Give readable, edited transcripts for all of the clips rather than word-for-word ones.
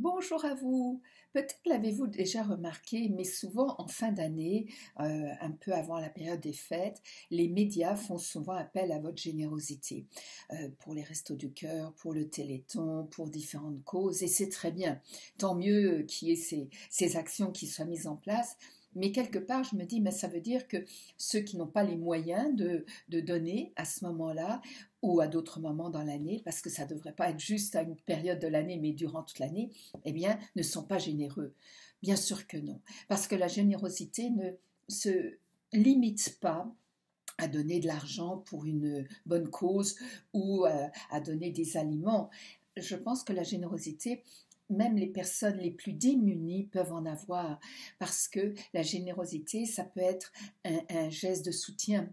Bonjour à vous. Peut-être l'avez-vous déjà remarqué, mais souvent en fin d'année, un peu avant la période des fêtes, les médias font souvent appel à votre générosité pour les Restos du Cœur, pour le Téléthon, pour différentes causes, et c'est très bien. Tant mieux qu'il y ait ces actions qui soient mises en place. Mais quelque part, je me dis, mais ça veut dire que ceux qui n'ont pas les moyens de donner à ce moment-là ou à d'autres moments dans l'année, parce que ça ne devrait pas être juste à une période de l'année, mais durant toute l'année, eh bien, ne sont pas généreux. Bien sûr que non, parce que la générosité ne se limite pas à donner de l'argent pour une bonne cause ou à donner des aliments. Je pense que la générosité, même les personnes les plus démunies peuvent en avoir, parce que la générosité, ça peut être un geste de soutien,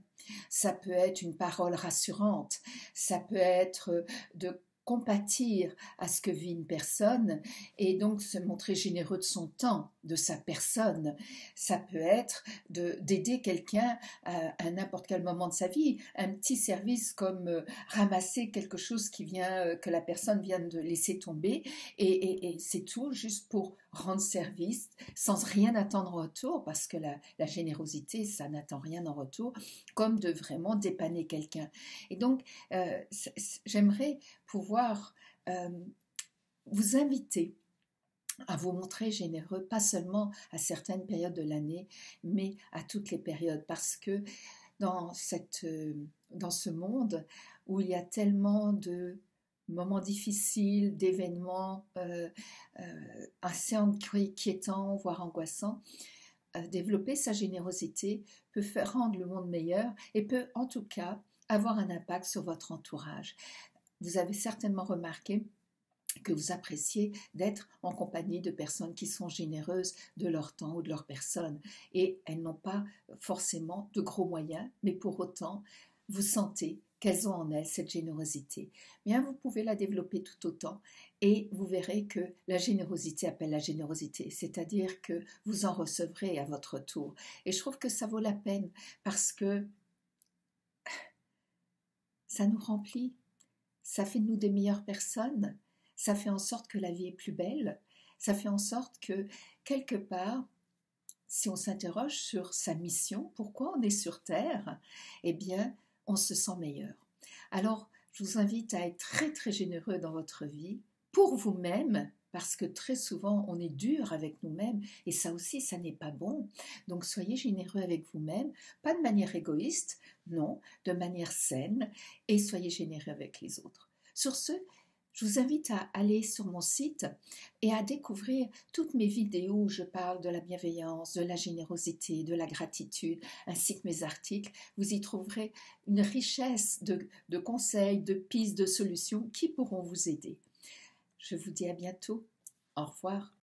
ça peut être une parole rassurante, ça peut être de compatir à ce que vit une personne et donc se montrer généreux de son temps, de sa personne. Ça peut être d'aider quelqu'un à n'importe quel moment de sa vie. Un petit service comme ramasser quelque chose que la personne vient de laisser tomber et c'est tout juste pour rendre service sans rien attendre en retour parce que la générosité, ça n'attend rien en retour, comme de vraiment dépanner quelqu'un. Et donc, j'aimerais pouvoir euh, vous inviter à vous montrer généreux, pas seulement à certaines périodes de l'année, mais à toutes les périodes, parce que dans, dans ce monde où il y a tellement de moments difficiles, d'événements assez inquiétants, voire angoissants, développer sa générosité peut faire rendre le monde meilleur et peut en tout cas avoir un impact sur votre entourage. Vous avez certainement remarqué que vous appréciez d'être en compagnie de personnes qui sont généreuses de leur temps ou de leur personne. Et elles n'ont pas forcément de gros moyens, mais pour autant, vous sentez qu'elles ont en elles cette générosité. Bien, vous pouvez la développer tout autant et vous verrez que la générosité appelle la générosité, c'est-à-dire que vous en recevrez à votre tour. Et je trouve que ça vaut la peine parce que ça nous remplit, ça fait de nous des meilleures personnes, ça fait en sorte que la vie est plus belle, ça fait en sorte que, quelque part, si on s'interroge sur sa mission, pourquoi on est sur Terre, eh bien, on se sent meilleur. Alors, je vous invite à être très très généreux dans votre vie, pour vous-même, parce que très souvent on est dur avec nous-mêmes et ça aussi ça n'est pas bon. Donc soyez généreux avec vous-même, pas de manière égoïste, non, de manière saine et soyez généreux avec les autres. Sur ce, je vous invite à aller sur mon site et à découvrir toutes mes vidéos où je parle de la bienveillance, de la générosité, de la gratitude, ainsi que mes articles. Vous y trouverez une richesse de conseils, de pistes, de solutions qui pourront vous aider. Je vous dis à bientôt. Au revoir.